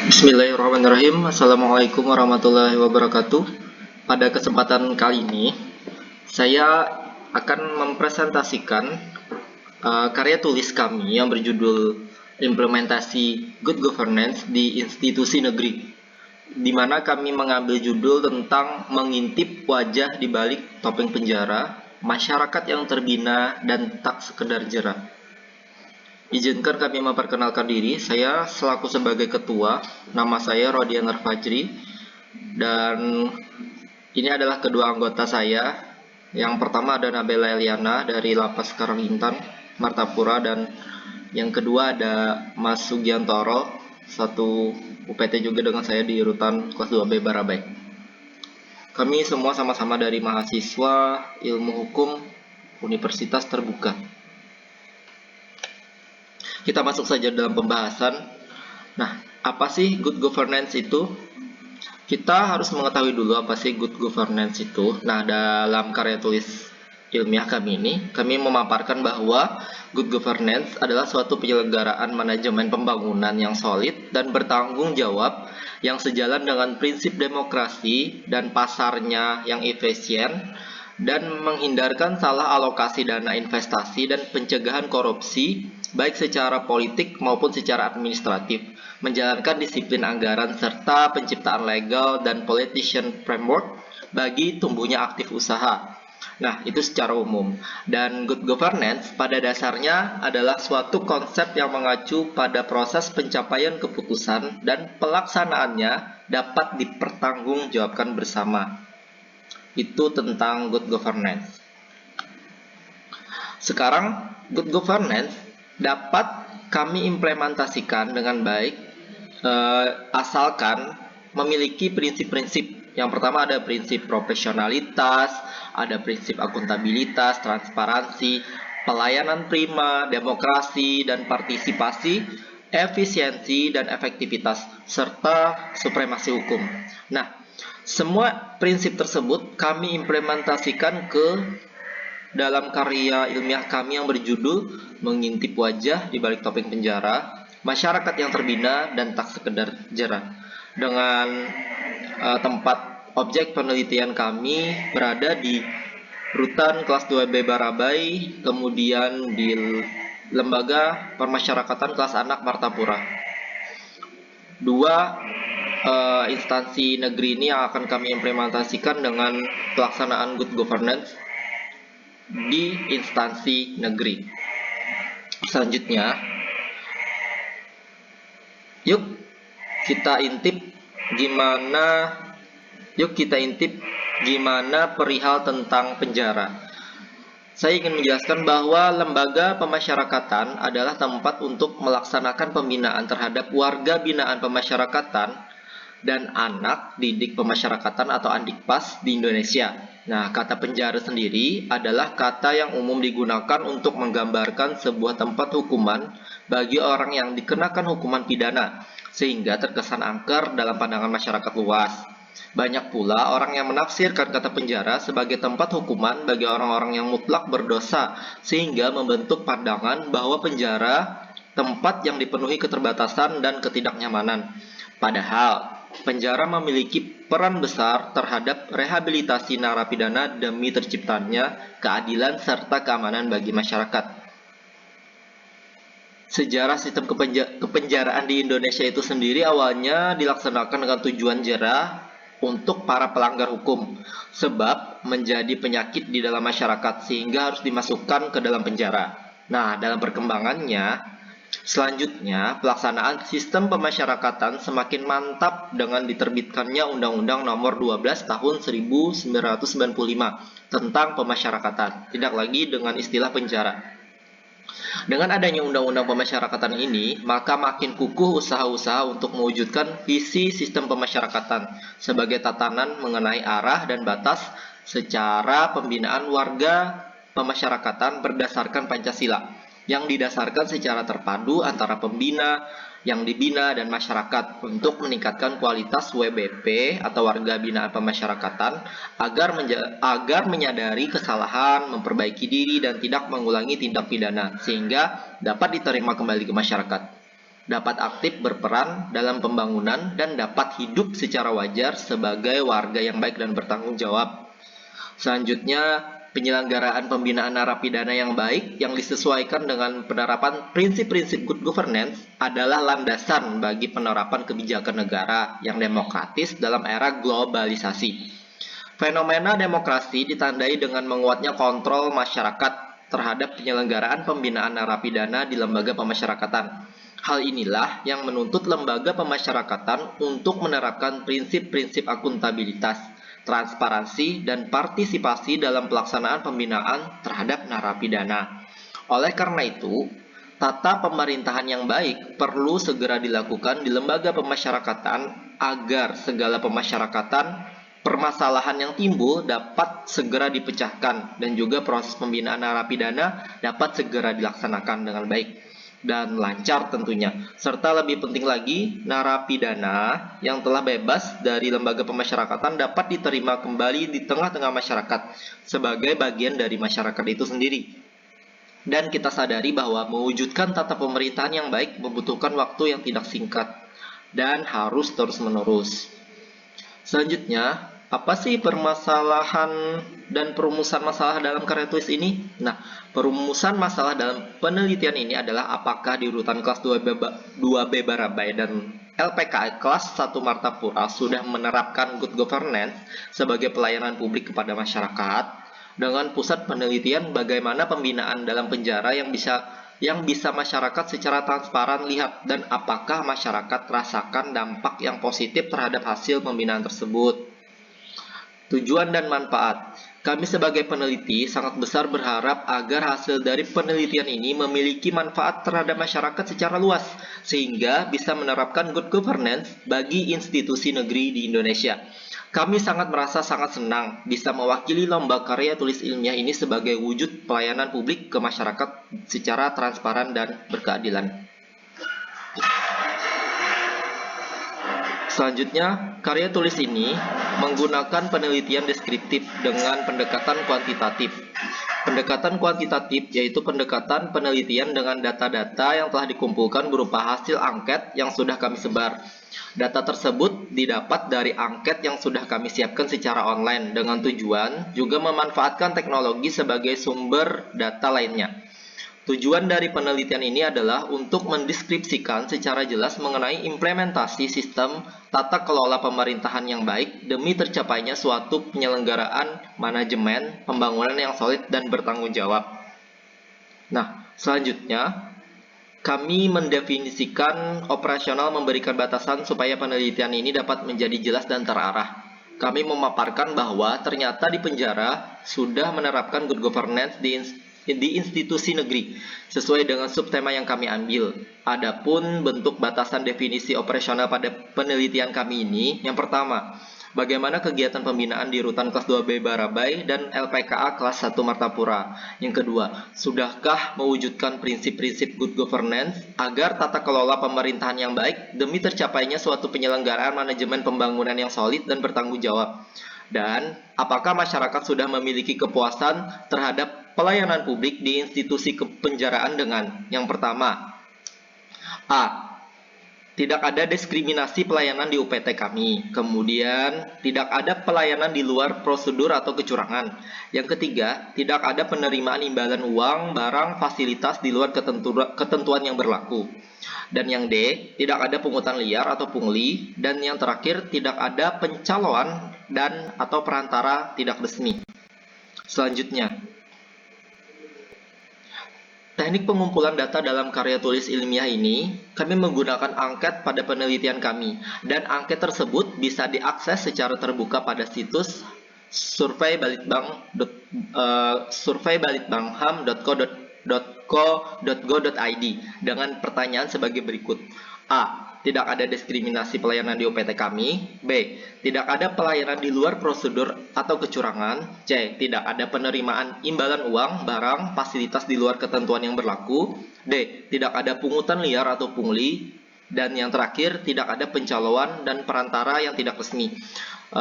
Bismillahirrahmanirrahim. Assalamualaikum warahmatullahi wabarakatuh. Pada kesempatan kali ini, saya akan mempresentasikan karya tulis kami yang berjudul Implementasi Good Governance di Institusi Negeri, di mana kami mengambil judul tentang mengintip wajah di balik topeng penjara, masyarakat yang terbina dan tak sekedar jera. Izinkan kami memperkenalkan diri. Saya selaku sebagai ketua, nama saya Rodian Fajri, dan ini adalah kedua anggota saya. Yang pertama ada Nabela Eliana dari Lapas Karamintan, Martapura, dan yang kedua ada Mas Sugiantoro, satu UPT juga dengan saya di Rutan kelas 2B Barabai. Kami semua sama-sama dari mahasiswa Ilmu Hukum Universitas Terbuka. Kita masuk saja dalam pembahasan. Nah, apa sih good governance itu? Kita harus mengetahui dulu apa sih good governance itu. Nah, dalam karya tulis ilmiah kami ini, kami memaparkan bahwa good governance adalah suatu penyelenggaraan manajemen pembangunan yang solid dan bertanggung jawab yang sejalan dengan prinsip demokrasi dan pasarnya yang efisien, dan menghindarkan salah alokasi dana investasi dan pencegahan korupsi baik secara politik maupun secara administratif, menjalankan disiplin anggaran serta penciptaan legal dan politician framework bagi tumbuhnya aktif usaha. Nah, itu secara umum. Dan good governance pada dasarnya adalah suatu konsep yang mengacu pada proses pencapaian keputusan dan pelaksanaannya dapat dipertanggungjawabkan bersama. Itu tentang good governance. Sekarang, good governance dapat kami implementasikan dengan baik asalkan memiliki prinsip-prinsip. Yang pertama ada prinsip profesionalitas, ada prinsip akuntabilitas, transparansi, pelayanan prima, demokrasi dan partisipasi, efisiensi dan efektivitas, serta supremasi hukum. Nah, semua prinsip tersebut kami implementasikan ke dalam karya ilmiah kami yang berjudul Mengintip Wajah di Balik Topeng Penjara, Masyarakat yang Terbina dan Tak Sekedar Jera. Dengan tempat objek penelitian kami berada di Rutan kelas 2B Barabai, kemudian di Lembaga Permasyarakatan kelas anak Martapura. Dua instansi negeri ini yang akan kami implementasikan dengan pelaksanaan good governance di instansi negeri. Selanjutnya, yuk kita intip gimana perihal tentang penjara. Saya ingin menjelaskan bahwa lembaga pemasyarakatan adalah tempat untuk melaksanakan pembinaan terhadap warga binaan pemasyarakatan dan anak didik pemasyarakatan atau Andikpas di Indonesia. Nah, kata penjara sendiri adalah kata yang umum digunakan untuk menggambarkan sebuah tempat hukuman bagi orang yang dikenakan hukuman pidana, sehingga terkesan angker dalam pandangan masyarakat luas. Banyak pula orang yang menafsirkan kata penjara sebagai tempat hukuman bagi orang-orang yang mutlak berdosa, sehingga membentuk pandangan bahwa penjara tempat yang dipenuhi keterbatasan dan ketidaknyamanan. Padahal, penjara memiliki peran besar terhadap rehabilitasi narapidana demi terciptanya keadilan serta keamanan bagi masyarakat. Sejarah sistem kepenjaraan di Indonesia itu sendiri awalnya dilaksanakan dengan tujuan jera untuk para pelanggar hukum, sebab menjadi penyakit di dalam masyarakat sehingga harus dimasukkan ke dalam penjara. Nah, dalam perkembangannya, selanjutnya pelaksanaan sistem pemasyarakatan semakin mantap dengan diterbitkannya Undang-Undang Nomor 12 Tahun 1995 tentang pemasyarakatan, tidak lagi dengan istilah penjara. Dengan adanya undang-undang pemasyarakatan ini, maka makin kukuh usaha-usaha untuk mewujudkan visi sistem pemasyarakatan sebagai tatanan mengenai arah dan batas secara pembinaan warga pemasyarakatan berdasarkan Pancasila, yang didasarkan secara terpadu antara pembina, yang dibina, dan masyarakat untuk meningkatkan kualitas WBP atau warga binaan pemasyarakatan agar menyadari kesalahan, memperbaiki diri, dan tidak mengulangi tindak pidana sehingga dapat diterima kembali ke masyarakat. dapat aktif berperan dalam pembangunan, dan dapat hidup secara wajar sebagai warga yang baik dan bertanggung jawab. Selanjutnya, penyelenggaraan pembinaan narapidana yang baik yang disesuaikan dengan penerapan prinsip-prinsip good governance adalah landasan bagi penerapan kebijakan negara yang demokratis dalam era globalisasi. Fenomena demokrasi ditandai dengan menguatnya kontrol masyarakat terhadap penyelenggaraan pembinaan narapidana di lembaga pemasyarakatan. Hal inilah yang menuntut lembaga pemasyarakatan untuk menerapkan prinsip-prinsip akuntabilitas, transparansi, dan partisipasi dalam pelaksanaan pembinaan terhadap narapidana. Oleh karena itu, tata pemerintahan yang baik perlu segera dilakukan di lembaga pemasyarakatan agar segala permasalahan yang timbul dapat segera dipecahkan dan juga proses pembinaan narapidana dapat segera dilaksanakan dengan baik dan lancar tentunya. Serta lebih penting lagi, narapidana yang telah bebas dari lembaga pemasyarakatan dapat diterima kembali di tengah-tengah masyarakat sebagai bagian dari masyarakat itu sendiri. Dan kita sadari bahwa mewujudkan tata pemerintahan yang baik membutuhkan waktu yang tidak singkat dan harus terus-menerus. Selanjutnya, apa sih permasalahan dan perumusan masalah dalam karya tulis ini? Nah, perumusan masalah dalam penelitian ini adalah apakah di urutan kelas 2B Barabai dan LPK kelas 1 Martapura sudah menerapkan good governance sebagai pelayanan publik kepada masyarakat dengan pusat penelitian bagaimana pembinaan dalam penjara yang bisa masyarakat secara transparan lihat dan apakah masyarakat rasakan dampak yang positif terhadap hasil pembinaan tersebut. Tujuan dan manfaat. Kami sebagai peneliti sangat besar berharap agar hasil dari penelitian ini memiliki manfaat terhadap masyarakat secara luas, sehingga bisa menerapkan good governance bagi institusi negeri di Indonesia. Kami merasa sangat senang bisa mewakili lomba karya tulis ilmiah ini sebagai wujud pelayanan publik ke masyarakat secara transparan dan berkeadilan. Selanjutnya, karya tulis ini menggunakan penelitian deskriptif dengan pendekatan kuantitatif. Pendekatan kuantitatif yaitu pendekatan penelitian dengan data-data yang telah dikumpulkan berupa hasil angket yang sudah kami sebar. Data tersebut didapat dari angket yang sudah kami siapkan secara online dengan tujuan juga memanfaatkan teknologi sebagai sumber data lainnya. Tujuan dari penelitian ini adalah untuk mendeskripsikan secara jelas mengenai implementasi sistem tata kelola pemerintahan yang baik demi tercapainya suatu penyelenggaraan manajemen pembangunan yang solid dan bertanggung jawab. Nah, selanjutnya kami mendefinisikan operasional memberikan batasan supaya penelitian ini dapat menjadi jelas dan terarah. Kami memaparkan bahwa ternyata di penjara sudah menerapkan good governance di institusi negeri sesuai dengan subtema yang kami ambil. Adapun bentuk batasan definisi operasional pada penelitian kami ini, yang pertama, bagaimana kegiatan pembinaan di rutan kelas 2B Barabai dan LPKA kelas 1 Martapura. Yang kedua, sudahkah mewujudkan prinsip-prinsip good governance agar tata kelola pemerintahan yang baik demi tercapainya suatu penyelenggaraan manajemen pembangunan yang solid dan bertanggung jawab. Dan apakah masyarakat sudah memiliki kepuasan terhadap pelayanan publik di institusi kepenjaraan dengan yang pertama, A. Tidak ada diskriminasi pelayanan di UPT kami. Kemudian, tidak ada pelayanan di luar prosedur atau kecurangan. Yang ketiga, tidak ada penerimaan imbalan uang, barang, fasilitas di luar ketentuan yang berlaku. Dan yang D, tidak ada pungutan liar atau pungli. Dan yang terakhir, tidak ada pencalonan dan atau perantara tidak resmi. Selanjutnya, teknik pengumpulan data dalam karya tulis ilmiah ini, kami menggunakan angket pada penelitian kami, dan angket tersebut bisa diakses secara terbuka pada situs surveybalitbangham.co.go.id dengan pertanyaan sebagai berikut. A. Tidak ada diskriminasi pelayanan di UPT kami. B. Tidak ada pelayanan di luar prosedur atau kecurangan. C. Tidak ada penerimaan imbalan uang, barang, fasilitas di luar ketentuan yang berlaku. D. Tidak ada pungutan liar atau pungli. Dan yang terakhir, tidak ada pencalonan dan perantara yang tidak resmi.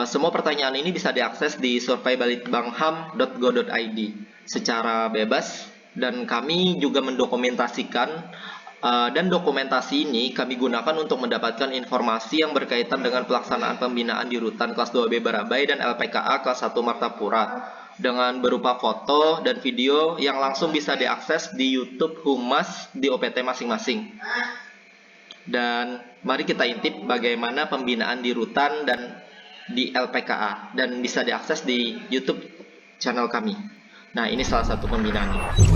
Semua pertanyaan ini bisa diakses di surveybalitbangham.go.id secara bebas, dan kami juga mendokumentasikan Dan dokumentasi ini kami gunakan untuk mendapatkan informasi yang berkaitan dengan pelaksanaan pembinaan di Rutan kelas 2B Barabai dan LPKA kelas 1 Martapura dengan berupa foto dan video yang langsung bisa diakses di YouTube Humas di OPT masing-masing. Dan mari kita intip bagaimana pembinaan di Rutan dan di LPKA, dan bisa diakses di YouTube channel kami. Nah, ini salah satu pembinaannya.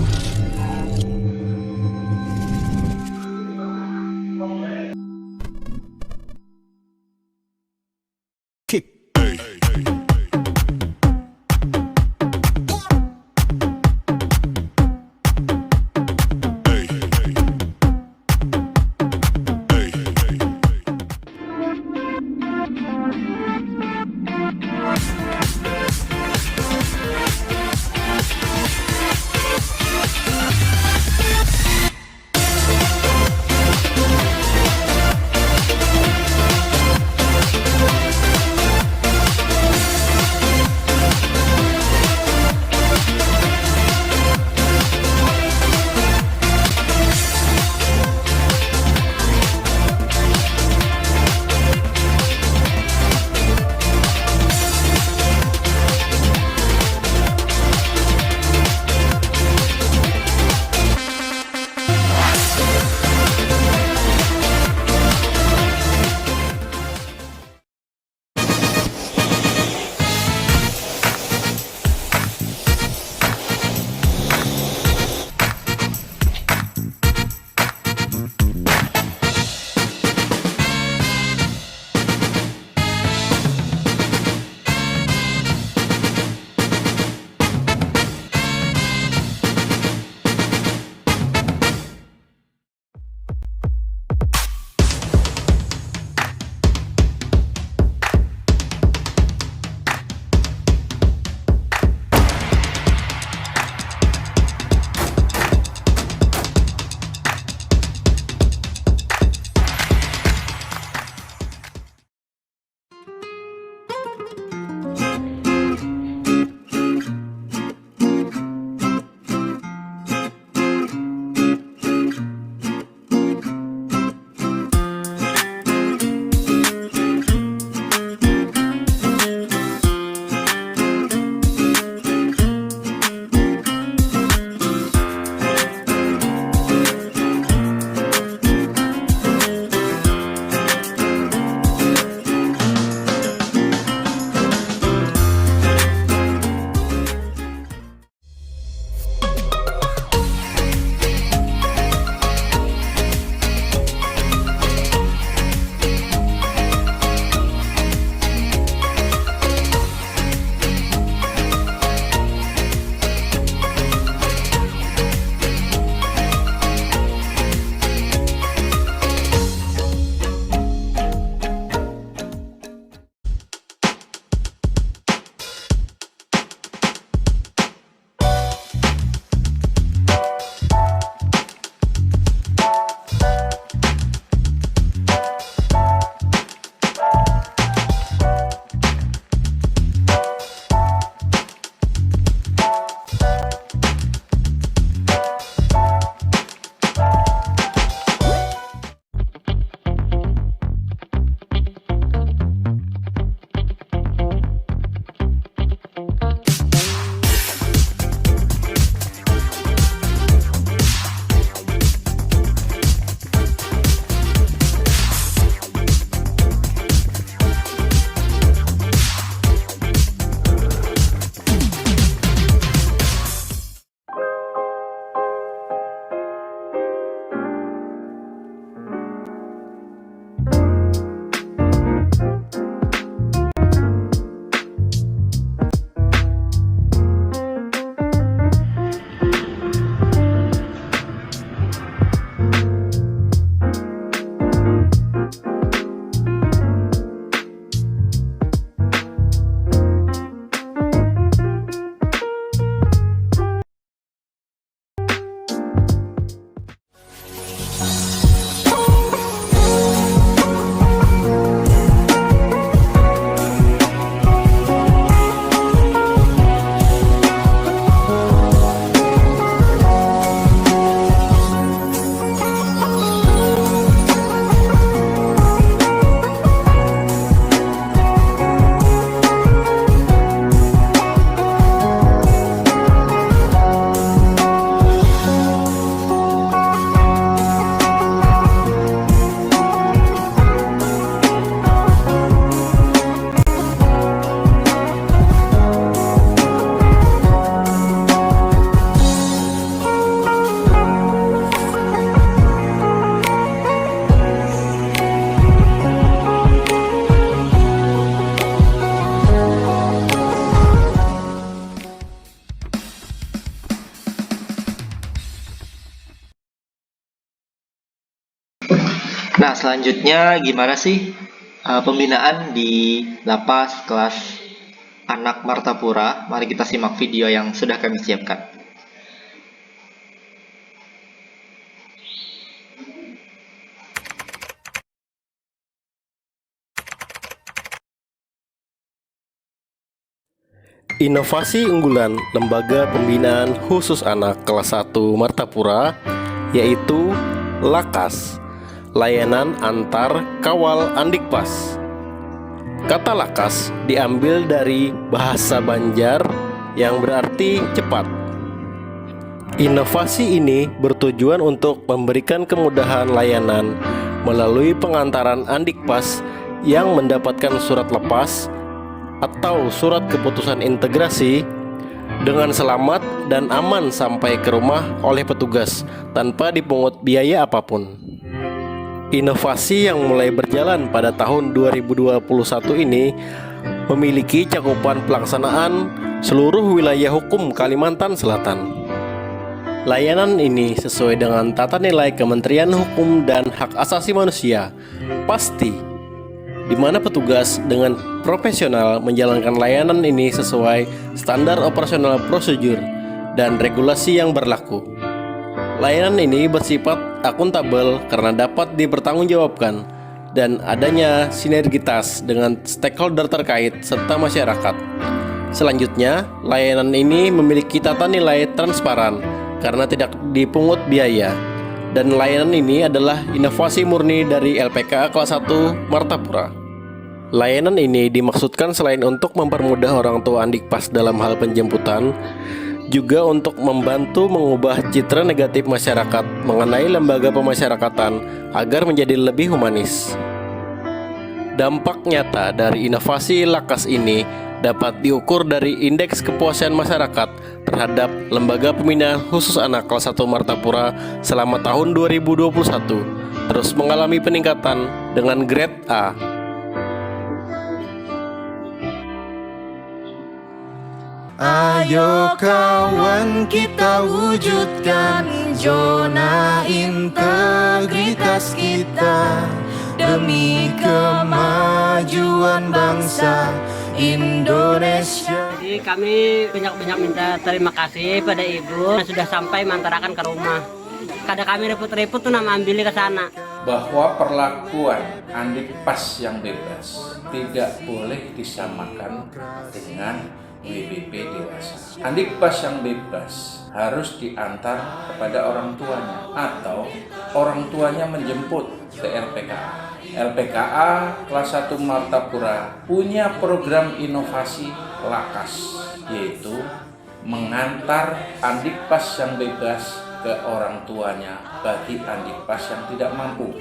Nah, selanjutnya gimana sih pembinaan di lapas kelas anak Martapura? Mari kita simak video yang sudah kami siapkan. Inovasi unggulan Lembaga Pembinaan Khusus Anak Kelas 1 Martapura yaitu LAKAS, Layanan Antar Kawal Andikpas. Kata LAKAS diambil dari bahasa Banjar yang berarti cepat. Inovasi ini bertujuan untuk memberikan kemudahan layanan melalui pengantaran Andikpas yang mendapatkan surat lepas atau surat keputusan integrasi dengan selamat dan aman sampai ke rumah oleh petugas tanpa dipungut biaya apapun. Inovasi yang mulai berjalan pada tahun 2021 ini memiliki cakupan pelaksanaan seluruh wilayah hukum Kalimantan Selatan. Layanan ini sesuai dengan tata nilai Kementerian Hukum dan Hak Asasi Manusia, PASTI, di mana petugas dengan profesional menjalankan layanan ini sesuai standar operasional prosedur dan regulasi yang berlaku. Layanan ini bersifat akuntabel karena dapat dipertanggungjawabkan dan adanya sinergitas dengan stakeholder terkait serta masyarakat. Selanjutnya, layanan ini memiliki tata nilai transparan karena tidak dipungut biaya. Dan layanan ini adalah inovasi murni dari LPKA kelas 1 Martapura. Layanan ini dimaksudkan selain untuk mempermudah orang tua Andikpas dalam hal penjemputan, juga untuk membantu mengubah citra negatif masyarakat mengenai lembaga pemasyarakatan agar menjadi lebih humanis. Dampak nyata dari inovasi LAKAS ini dapat diukur dari indeks kepuasan masyarakat terhadap Lembaga Pembinaan Khusus Anak kelas 1 Martapura selama tahun 2021 terus mengalami peningkatan dengan grade A. Ayo kawan kita wujudkan zona integritas kita demi kemajuan bangsa Indonesia. Jadi kami banyak-banyak minta terima kasih pada ibu yang sudah sampai mantarakan ke rumah. Kadang kami repot-repot tuh nama ambil ke sana. Bahwa perlakuan Andikpas yang bebas tidak boleh disamakan dengan WBP dewasa. Andikpas yang bebas harus diantar kepada orang tuanya atau orang tuanya menjemput ke LPKA. LPKA kelas 1 Martapura punya program inovasi LAKAS, yaitu mengantar Andikpas yang bebas ke orang tuanya bagi Andikpas yang tidak mampu.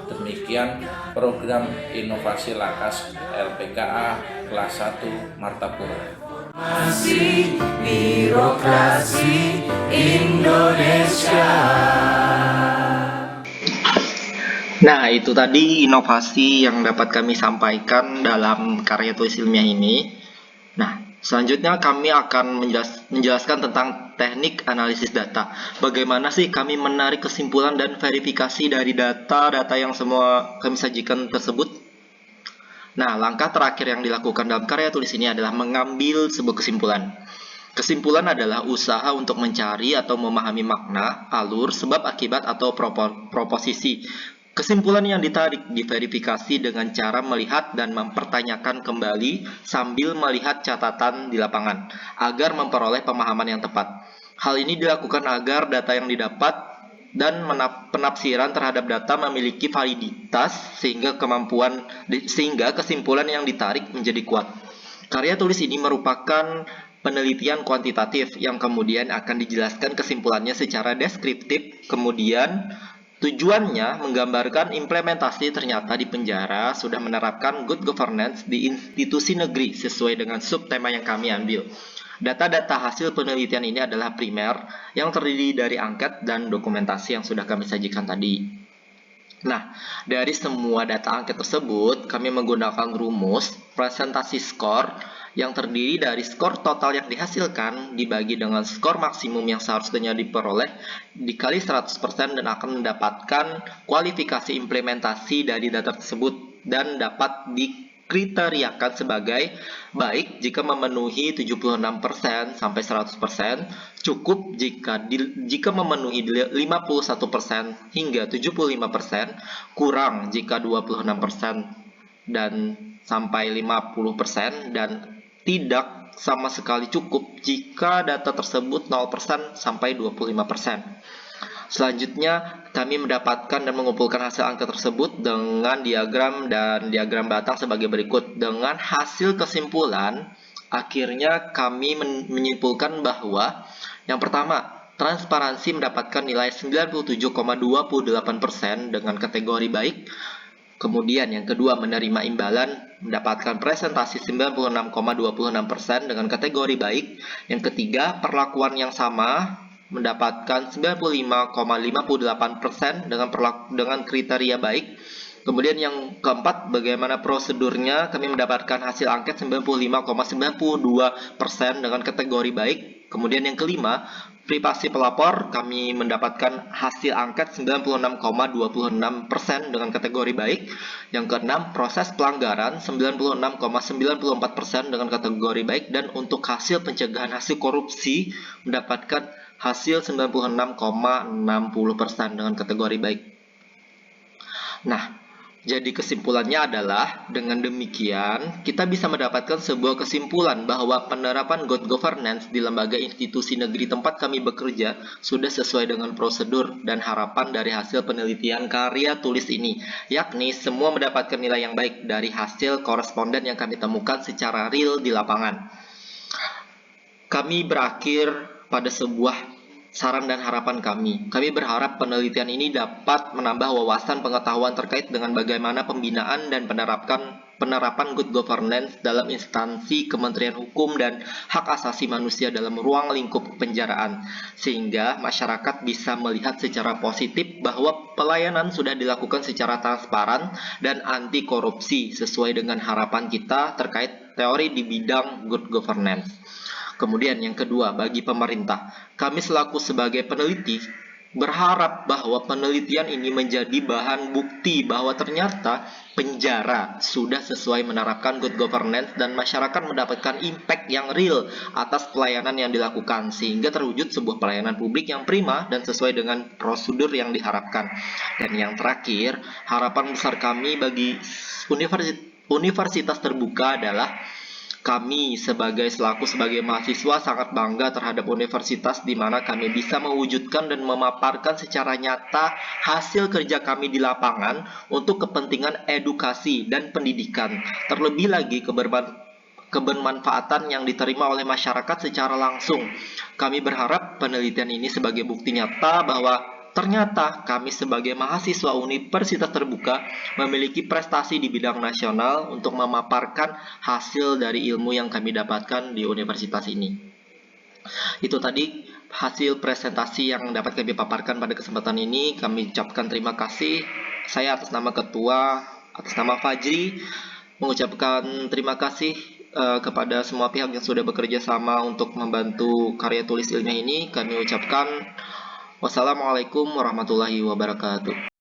Demikian program inovasi LAKAS LPKA kelas 1 Martapura. Masih birokrasi Indonesia. Nah, itu tadi inovasi yang dapat kami sampaikan dalam karya tulis ilmiah ini. Nah, selanjutnya kami akan menjelaskan tentang teknik analisis data. Bagaimana sih kami menarik kesimpulan dan verifikasi dari data-data yang semua kami sajikan tersebut? Nah, langkah terakhir yang dilakukan dalam karya tulis ini adalah mengambil sebuah kesimpulan. Kesimpulan adalah usaha untuk mencari atau memahami makna, alur, sebab akibat atau proposisi. Kesimpulan yang ditarik diverifikasi dengan cara melihat dan mempertanyakan kembali sambil melihat catatan di lapangan, agar memperoleh pemahaman yang tepat. Hal ini dilakukan agar data yang didapat dan penafsiran terhadap data memiliki validitas sehingga kesimpulan yang ditarik menjadi kuat. Karya tulis ini merupakan penelitian kuantitatif yang kemudian akan dijelaskan kesimpulannya secara deskriptif. Kemudian tujuannya menggambarkan implementasi ternyata di penjara sudah menerapkan good governance di institusi negeri sesuai dengan subtema yang kami ambil. Data-data hasil penelitian ini adalah primer yang terdiri dari angket dan dokumentasi yang sudah kami sajikan tadi. Nah, dari semua data angket tersebut, kami menggunakan rumus presentasi skor yang terdiri dari skor total yang dihasilkan dibagi dengan skor maksimum yang seharusnya diperoleh dikali 100% dan akan mendapatkan kualifikasi implementasi dari data tersebut dan dapat dikriteriakan sebagai baik jika memenuhi 76% sampai 100%, cukup jika memenuhi 51% hingga 75%, kurang jika 26% dan sampai 50%, dan tidak sama sekali cukup jika data tersebut 0% sampai 25%. Selanjutnya, kami mendapatkan dan mengumpulkan hasil angka tersebut dengan diagram dan diagram batang sebagai berikut. Dengan hasil kesimpulan, akhirnya kami menyimpulkan bahwa yang pertama, transparansi mendapatkan nilai 97,28% dengan kategori baik. Kemudian yang kedua, menerima imbalan mendapatkan presentasi 96,26% dengan kategori baik. Yang ketiga, perlakuan yang sama mendapatkan 95,58% dengan kriteria baik. Kemudian yang keempat, bagaimana prosedurnya, kami mendapatkan hasil angket 95,92% dengan kategori baik. Kemudian yang kelima, privasi pelapor, kami mendapatkan hasil angket 96,26% dengan kategori baik. Yang keenam, proses pelanggaran 96,94% dengan kategori baik. Dan untuk hasil pencegahan hasil korupsi mendapatkan hasil 96,60% dengan kategori baik. Nah, jadi kesimpulannya adalah dengan demikian kita bisa mendapatkan sebuah kesimpulan bahwa penerapan good governance di lembaga institusi negeri tempat kami bekerja sudah sesuai dengan prosedur dan harapan dari hasil penelitian karya tulis ini, yakni semua mendapatkan nilai yang baik dari hasil koresponden yang kami temukan secara real di lapangan. Kami berakhir pada sebuah saran dan harapan kami. Kami berharap penelitian ini dapat menambah wawasan pengetahuan terkait dengan bagaimana pembinaan dan penerapan good governance dalam instansi Kementerian Hukum dan Hak Asasi Manusia dalam ruang lingkup penjaraan, sehingga masyarakat bisa melihat secara positif bahwa pelayanan sudah dilakukan secara transparan dan anti korupsi sesuai dengan harapan kita terkait teori di bidang good governance. Kemudian yang kedua, bagi pemerintah, kami selaku sebagai peneliti berharap bahwa penelitian ini menjadi bahan bukti bahwa ternyata penjara sudah sesuai menerapkan good governance dan masyarakat mendapatkan impact yang real atas pelayanan yang dilakukan, sehingga terwujud sebuah pelayanan publik yang prima dan sesuai dengan prosedur yang diharapkan. Dan yang terakhir, harapan besar kami bagi universitas terbuka adalah kami sebagai mahasiswa sangat bangga terhadap universitas di mana kami bisa mewujudkan dan memaparkan secara nyata hasil kerja kami di lapangan untuk kepentingan edukasi dan pendidikan. Terlebih lagi kebermanfaatan yang diterima oleh masyarakat secara langsung. Kami berharap penelitian ini sebagai bukti nyata bahwa ternyata kami sebagai mahasiswa universitas terbuka memiliki prestasi di bidang nasional untuk memaparkan hasil dari ilmu yang kami dapatkan di universitas ini. Itu tadi hasil presentasi yang dapat kami paparkan pada kesempatan ini. Kami ucapkan terima kasih. Saya atas nama Ketua, atas nama Fajri, mengucapkan terima kasih kepada semua pihak yang sudah bekerja sama untuk membantu karya tulis ilmiah ini. Kami ucapkan wassalamualaikum warahmatullahi wabarakatuh.